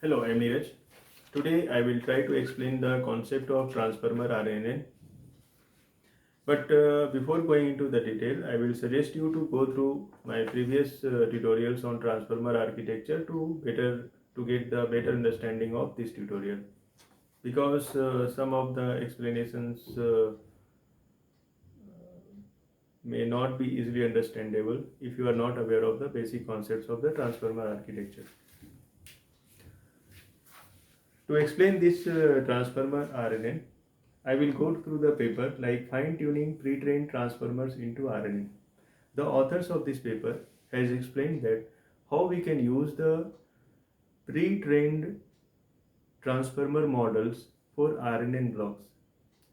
Hello, I am Neeraj. Today I will try to explain the concept of transformer RNN. But before going into the detail, I will suggest you to go through my previous tutorials on transformer architecture to get the better understanding of this tutorial. Because some of the explanations may not be easily understandable if you are not aware of the basic concepts of the transformer architecture. To explain this transformer RNN, I will go through the paper like fine-tuning pre-trained transformers into RNN. The authors of this paper has explained that how we can use the pre-trained transformer models for RNN blocks.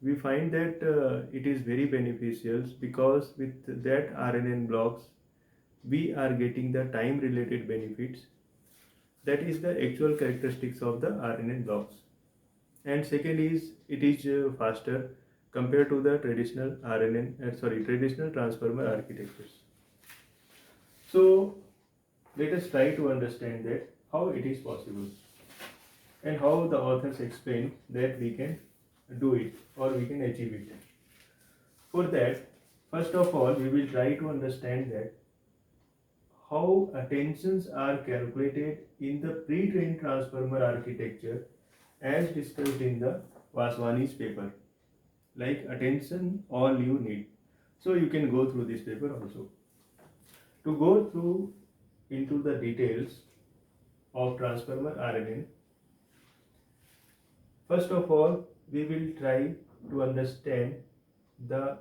We find that it is very beneficial because with that RNN blocks we are getting the time related benefits, that is the actual characteristics of the RNN blocks. And second is it is faster compared to the traditional transformer architectures. So let us try to understand that how it is possible and how the authors explain that we can do it or we can achieve it. For that, first of all, we will try to understand that how attentions are calculated in the pre-trained transformer architecture as discussed in the Vaswani's paper. Like attention, all you need. So you can go through this paper also. To go through into the details of transformer RNN, first of all, we will try to understand the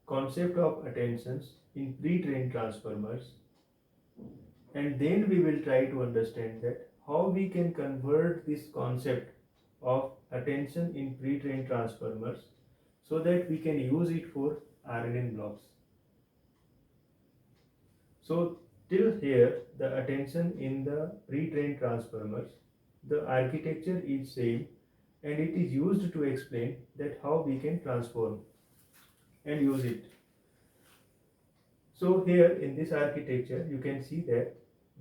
concept of attentions in pre-trained transformers, and then we will try to understand that how we can convert this concept of attention in pre-trained transformers so that we can use it for RNN blocks. So till here the attention in the pre-trained transformers, the architecture is same and it is used to explain that how we can transform and use it. So here in this architecture you can see that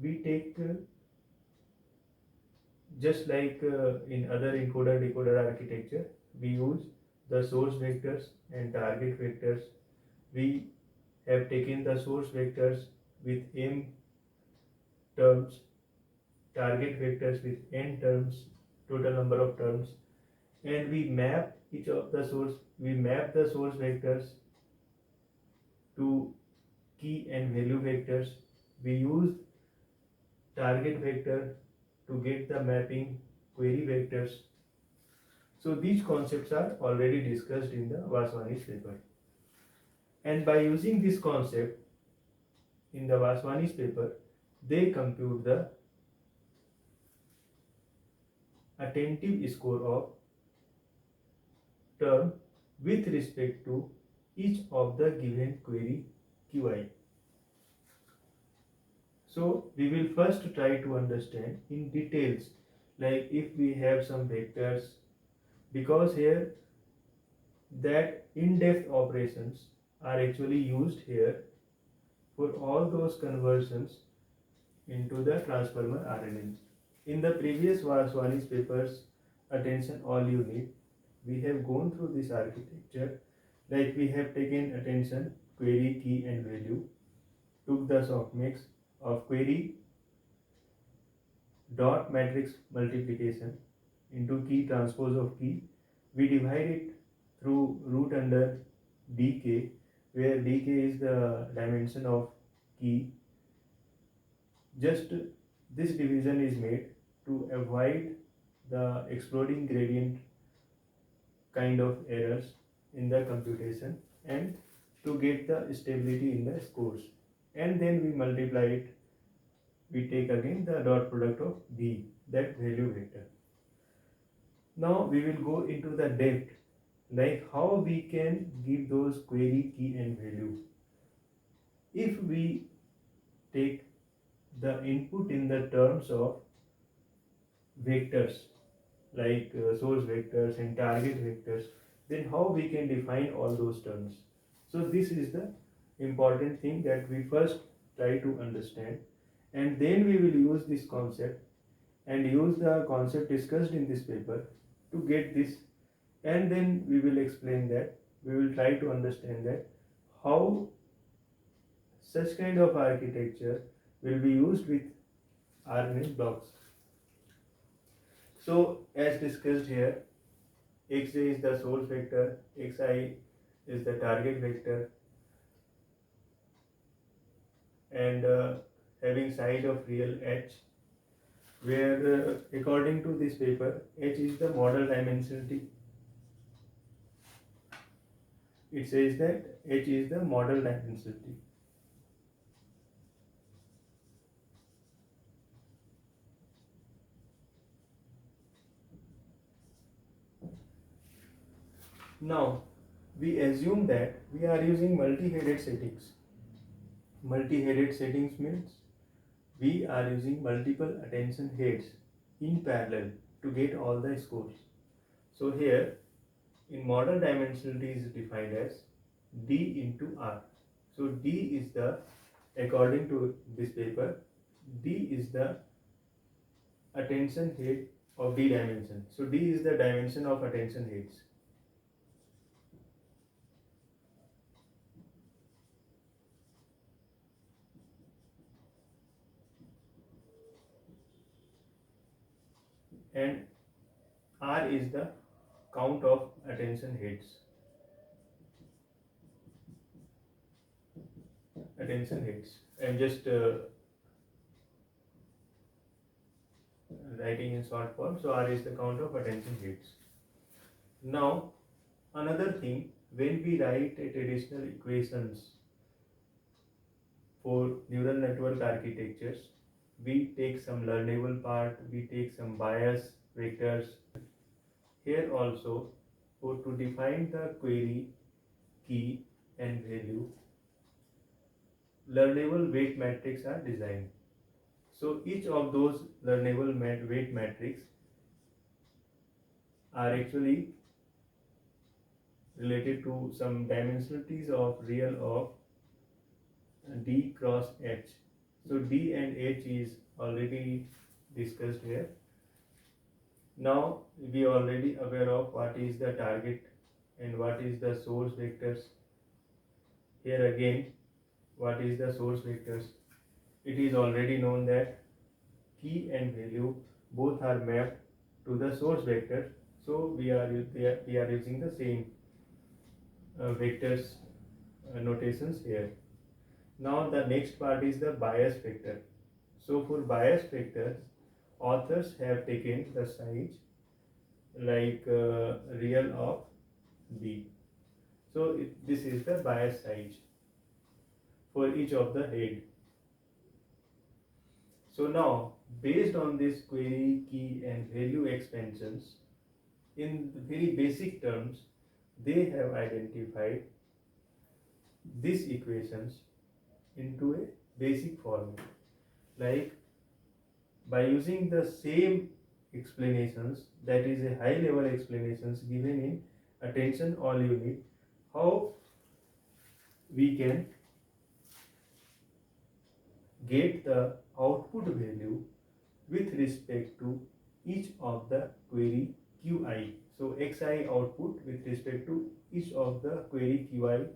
we take just like in other encoder decoder architecture, we use the source vectors and target vectors. We have taken the source vectors with m terms, target vectors with n terms, total number of terms, and we map the source vectors to key and value vectors. We use target vector to get the mapping query vectors. So these concepts are already discussed in the Vaswani's paper. And by using this concept in the Vaswani's paper, they compute the attentive score of term with respect to each of the given query Qi. So we will first try to understand in details, like if we have some vectors, because here that in-depth operations are actually used here for all those conversions into the transformer RNNs. In the previous Vaswani's papers, attention all you need, we have gone through this architecture, like we have taken attention, query, key and value, took the softmax of query dot matrix multiplication into key transpose of key. We divide it through root under dk, where dk is the dimension of key. Just this division is made to avoid the exploding gradient kind of errors in the computation and to get the stability in the scores. And then we multiply it, we take again the dot product of b, that value vector. Now we will go into the depth, like how we can give those query, key and value. If we take the input in the terms of vectors, like source vectors and target vectors, then how we can define all those terms. So this is the important thing that we first try to understand, and then we will use this concept and use the concept discussed in this paper to get this, and then we will explain that, we will try to understand that how such kind of architecture will be used with RNN blocks. So as discussed here, xj is the source vector, xi is the target vector, and having size of real h, where according to this paper h is the model dimensionality. It says that h is the model dimensionality. Now we assume that we are using multi-headed settings. Multi-headed settings means we are using multiple attention heads in parallel to get all the scores. So here in model dimensionality is defined as D into R. So D is the, according to this paper, D is the attention head of D dimension. So D is the dimension of attention heads. And R is the count of attention heads. Attention heads. I'm just writing in short form. So R is the count of attention heads. Now another thing, when we write a traditional equations for neural network architectures, we take some learnable part, we take some bias vectors. Here also, for to define the query, key and value, learnable weight matrix are designed. So each of those learnable weight matrix are actually related to some dimensionalities of real of D cross H. So D and H is already discussed here. Now we are already aware of what is the target and what is the source vectors. Here again, what is the source vectors? It is already known that key and value both are mapped to the source vector. So we are using the same vectors notations here. Now the next part is the bias vector. So for bias vectors, authors have taken the size like real of B. So this is the bias size for each of the head. So now based on this query, key and value expansions, in very basic terms, they have identified these equations into a basic format. Like by using the same explanations, that is a high level explanations given in attention all unit, how we can get the output value with respect to each of the query qi. So xi output with respect to each of the query qi.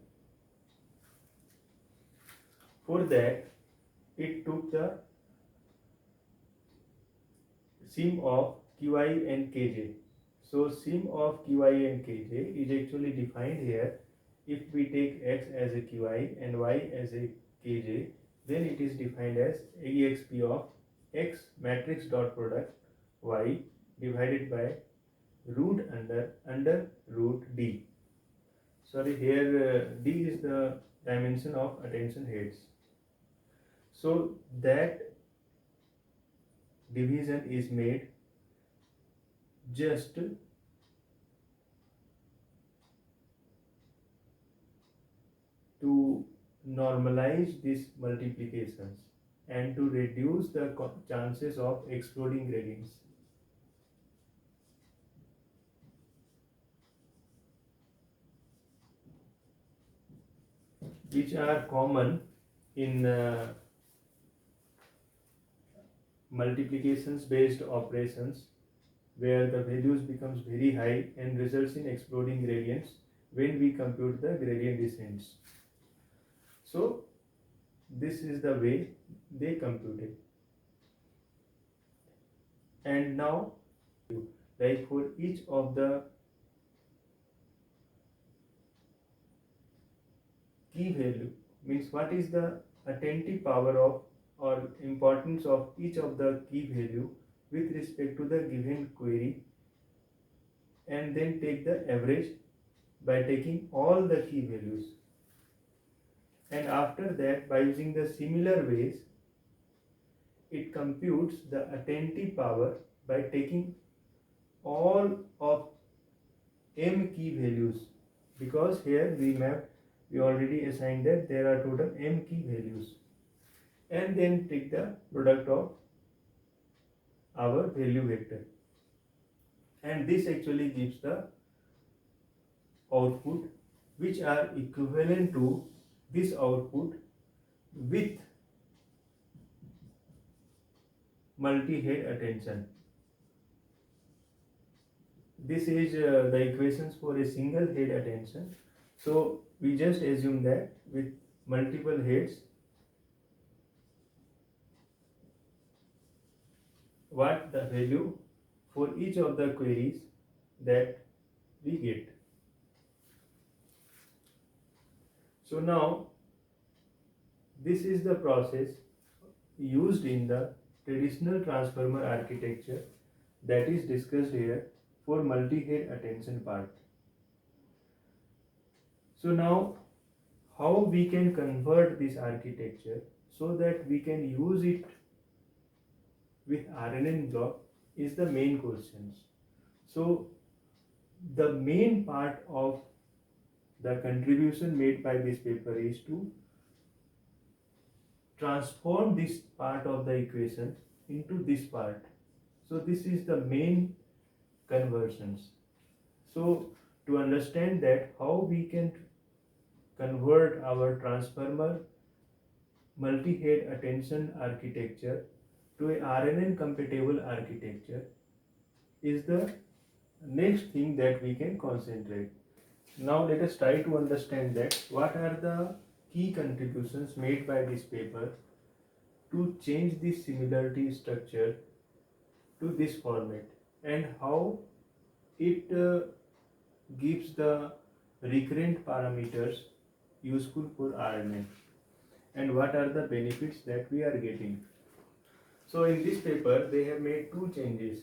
For that, it took the sim of qi and kj. So sim of qi and kj is actually defined here. If we take x as a qi and y as a kj, then it is defined as exp of x matrix dot product y divided by root under root d. Sorry, here d is the dimension of attention heads. So that division is made just to normalize these multiplications and to reduce the chances of exploding gradients. Which are common in multiplications based operations where the values becomes very high and results in exploding gradients when we compute the gradient descents. So this is the way they compute it. And now, like for each of the key value, means what is the attentive power of or importance of each of the key value with respect to the given query, and then take the average by taking all the key values, and after that by using the similar ways it computes the attentive power by taking all of m key values, because here we already assigned that there are total m key values, and then take the product of our value vector, and this actually gives the output which are equivalent to this output with multi-head attention. This is the equations for a single head attention. So we just assume that with multiple heads, what the value for each of the queries that we get. So now this is the process used in the traditional transformer architecture that is discussed here for multi-head attention part. So now how we can convert this architecture so that we can use it with RNN block is the main questions. So the main part of the contribution made by this paper is to transform this part of the equation into this part. So this is the main conversions. So to understand that how we can convert our transformer multi-head attention architecture to a RNN compatible architecture is the next thing that we can concentrate. Now let us try to understand that what are the key contributions made by this paper to change this similarity structure to this format, and how it gives the recurrent parameters useful for RNN, and what are the benefits that we are getting. So in this paper they have made two changes.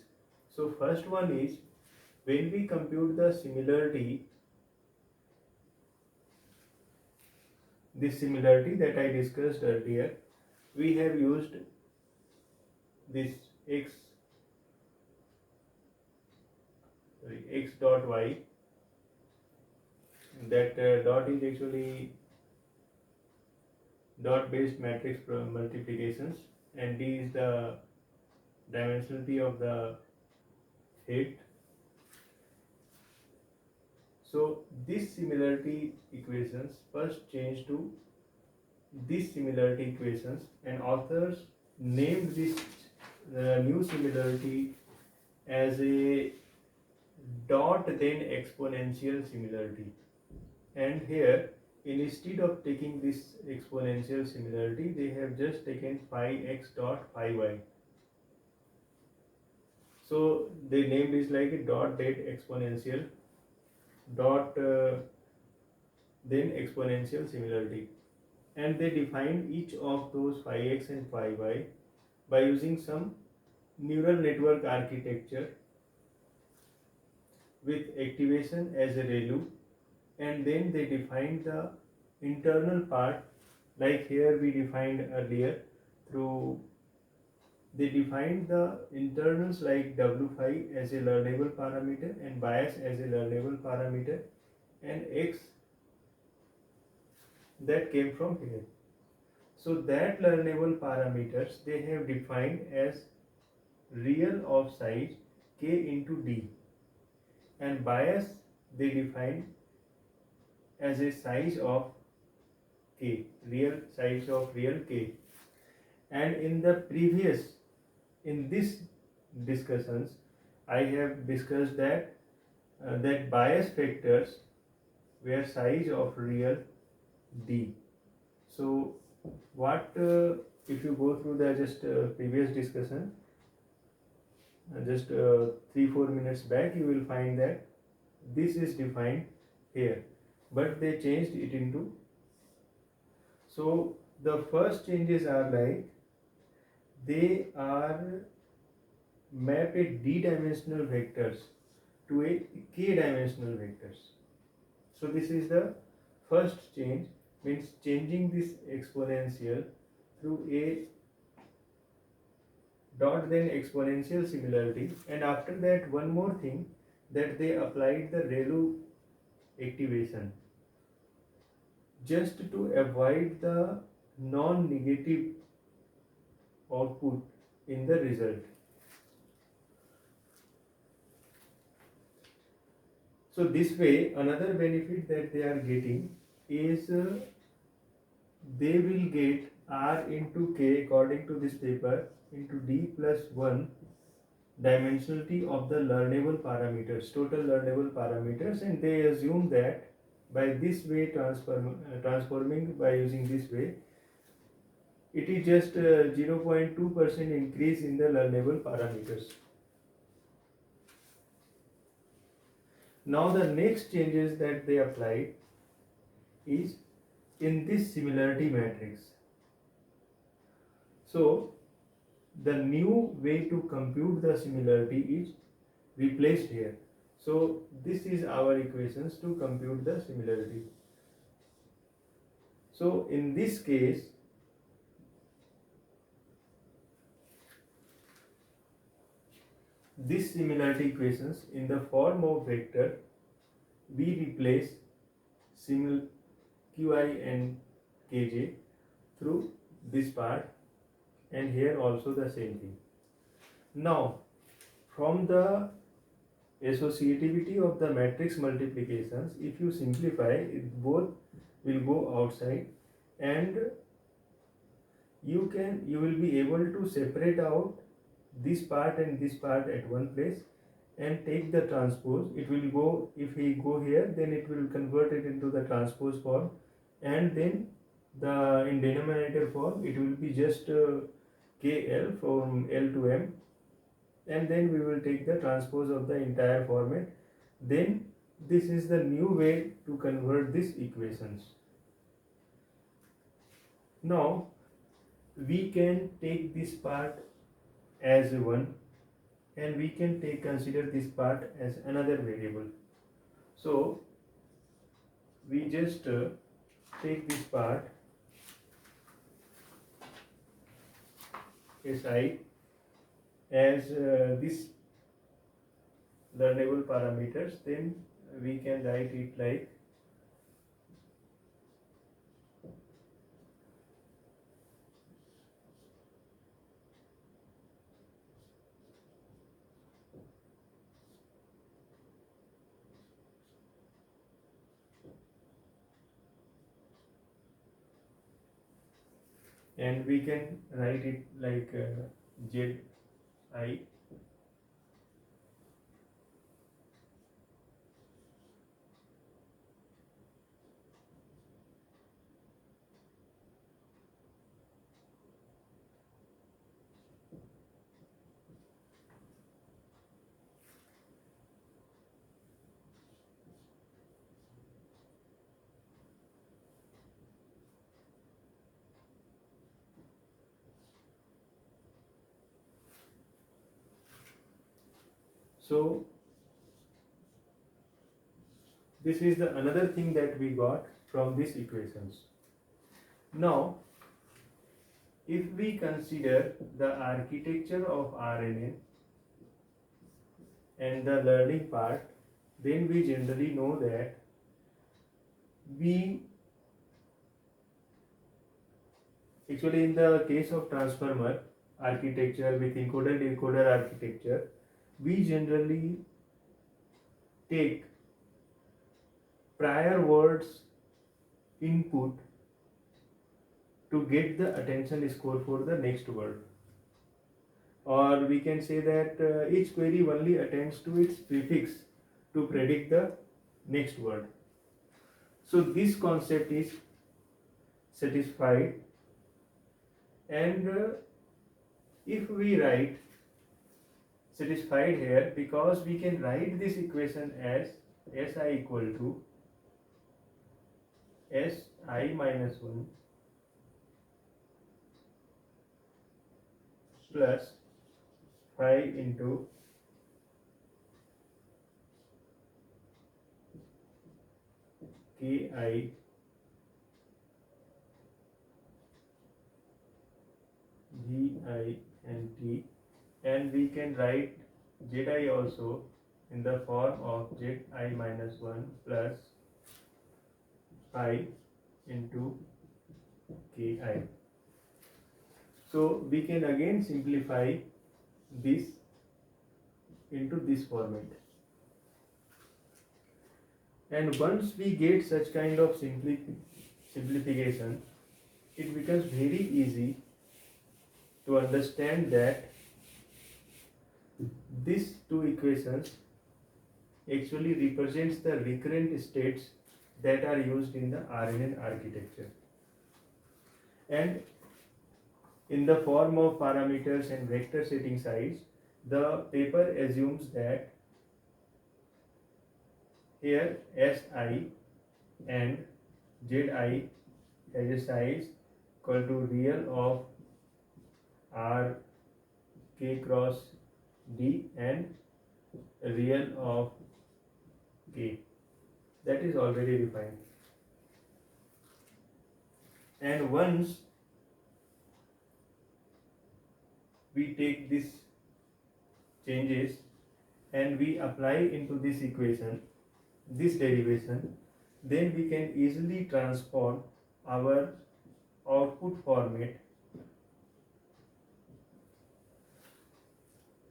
So first one is, when we compute the similarity, this similarity that I discussed earlier, we have used this x dot y, that dot is actually dot based matrix multiplications, and d is the dimensionality of the head. So this similarity equations first change to this similarity equations, and authors named this new similarity as a dot then exponential similarity. And here, instead of taking this exponential similarity, they have just taken phi x dot phi y. So they named is like a dot date exponential dot then exponential similarity, and they define each of those phi x and phi y by using some neural network architecture with activation as a ReLU, and then they define the internal part, like here we defined earlier through, they defined the internals like W phi as a learnable parameter and bias as a learnable parameter, and x that came from here. So that learnable parameters they have defined as real of size k into d, and bias they define as a size of k, real size of real k. And in the previous in this discussions I have discussed that bias factors were size of real D. So what if you go through the just previous discussion, just 3-4 minutes back, you will find that this is defined here, but they changed it into. So the first changes are like they are map a d-dimensional vectors to a k-dimensional vectors. So this is the first change, means changing this exponential through a dot then exponential similarity. And after that, one more thing, that they applied the ReLU activation just to avoid the non-negative output in the result. So this way, another benefit that they are getting is they will get R into K according to this paper into D plus 1 dimensionality of the learnable parameters, total learnable parameters, and they assume that by this way transforming by using this way, it is just 0.2% increase in the learnable parameters. Now the next changes that they applied is in this similarity matrix. So the new way to compute the similarity is replaced here. So this is our equations to compute the similarity. So in this case, this similarity equations in the form of vector, we replace simul qi and kj through this part, and here also the same thing. Now from the associativity of the matrix multiplications, if you simplify it, both will go outside, and you will be able to separate out this part and this part at one place and take the transpose. It will go, if we go here, then it will convert it into the transpose form, and then the in denominator form it will be just KL from L to M, and then we will take the transpose of the entire format. Then this is the new way to convert these equations. Now we can take this part as one, and we can consider this part as another variable. So we just take this part Si as this learnable parameters, then we can write it like and we can write it like Zi. So this is the another thing that we got from these equations. Now if we consider the architecture of RNN and the learning part, then we generally know that we actually, in the case of transformer architecture with encoder decoder architecture, we generally take prior words input to get the attention score for the next word. or we can say that each query only attends to its prefix to predict the next word. So this concept is satisfied, and if we write satisfied here, because we can write this equation as si equal to si minus 1 plus 5 into ki gi and t, and we can write zi also in the form of zi minus 1 plus 5 into ki. So we can again simplify this into this format, and once we get such kind of simplification, it becomes very easy to understand that these two equations actually represents the recurrent states that are used in the RNN architecture, and in the form of parameters and vector setting size, the paper assumes that here Si and Zi has a size equal to real of R k cross D and real of k. That is already defined. And once we take these changes and we apply into this equation, this derivation, then we can easily transform our output format,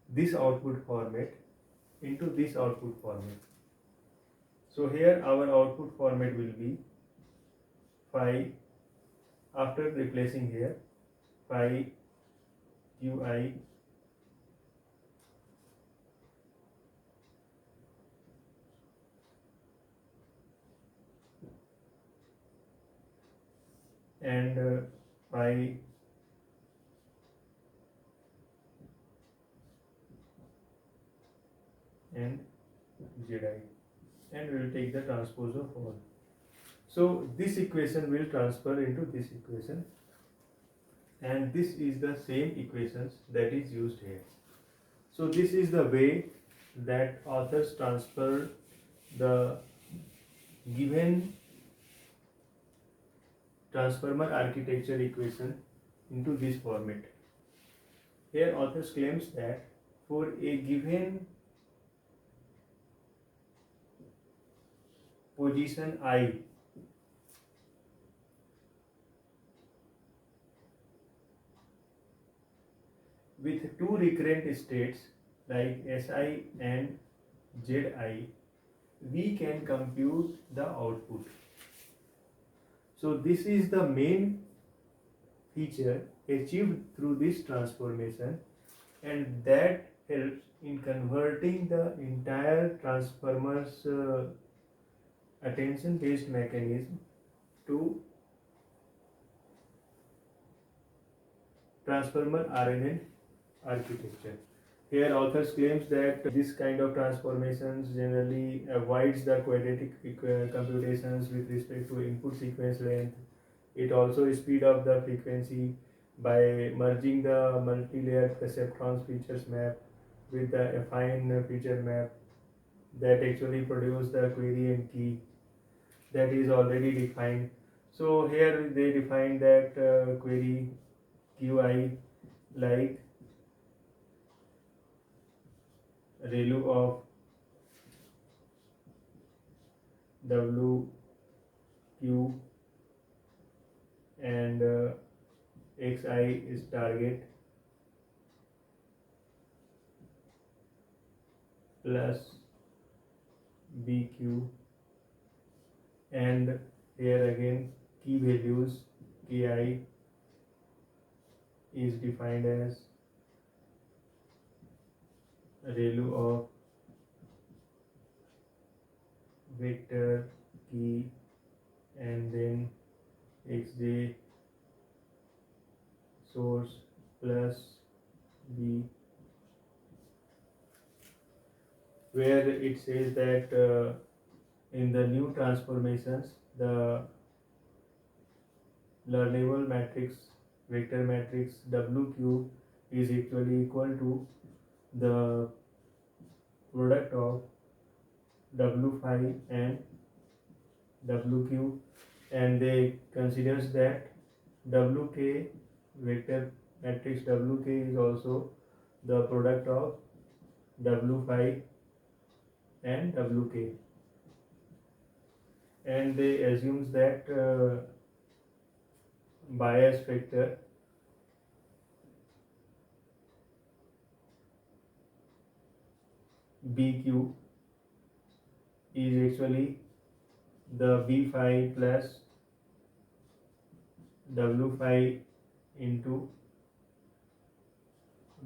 this output format, into this output format. So here our output format will be phi, after replacing here, phi qi and phi and zi, and we will take the transpose of all. So this equation will transfer into this equation, and this is the same equations that is used here. So this is the way that authors transfer the given transformer architecture equation into this format. Here authors claims that for a given position I, with two recurrent states like Si and Zi, we can compute the output. So this is the main feature achieved through this transformation, and that helps in converting the entire transformer's attention based mechanism to transformer RNN architecture. Here authors claims that this kind of transformations generally avoids the quadratic computations with respect to input sequence length. It also speed up the frequency by merging the multi-layered perceptrons features map with the affine feature map that actually produce the query and key that is already defined. So here they define that query QI like ReLU of W Q, and XI is target plus BQ, and here again key values KI is defined as ReLU of vector key and then xj source plus b, where it says that in the new transformations the learnable matrix vector matrix W cube is actually equal to the product of W phi and W cube, and they considers that Wk vector matrix Wk is also the product of W phi and Wk, and they assumes that bias factor Bq is actually the B phi plus W phi into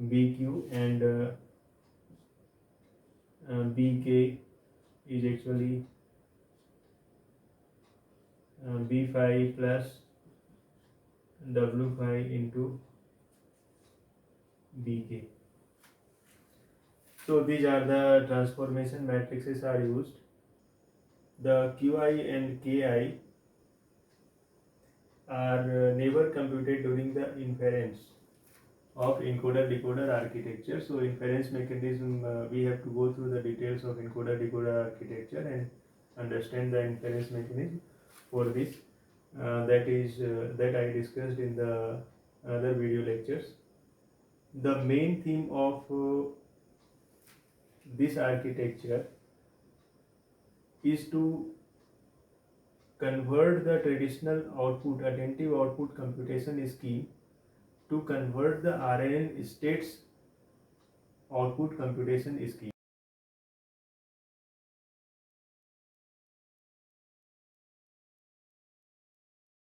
BQ, and BK is actually B phi plus W phi into BK. So these are the transformation matrices are used. The Qi and Ki are never computed during the inference of encoder-decoder architecture. So inference mechanism, we have to go through the details of encoder-decoder architecture and understand the inference mechanism for this. That I discussed in the other video lectures. The main theme of this architecture is to convert the traditional output, attentive output computation scheme, to convert the RNN states output computation scheme.